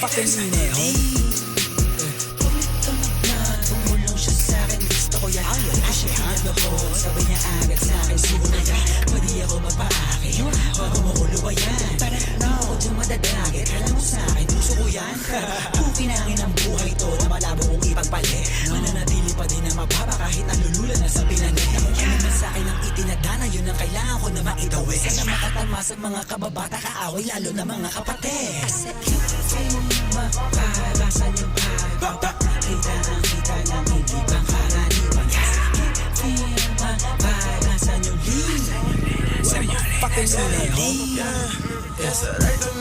fucking email. Tumulong siya sa'kin, gusto ko yan. Ako siya pinag-ako, sabi niya agad sa'kin, siguro na yan. Pwede ako magpaakit, bago mo ko luwayan. Di ako dyan madadagit, alam mo sa'kin, puso ko yan. Pukinangin ang buhay to na malabo kong ipagpali. Mananatili pa din na mababa kahit nalulula na sa pinanay. Ano man sa'kin ang itinadana, yun ang kailangan ko na maitawid. Sana makatama sa mga kababata kaaway, lalo na mga kapatid. Kasi feel mapalasan yung vibe. Kita ang kita ng hindi pang karaniwan. Feel mapalasan yung lean. Fucking email. Yes, right.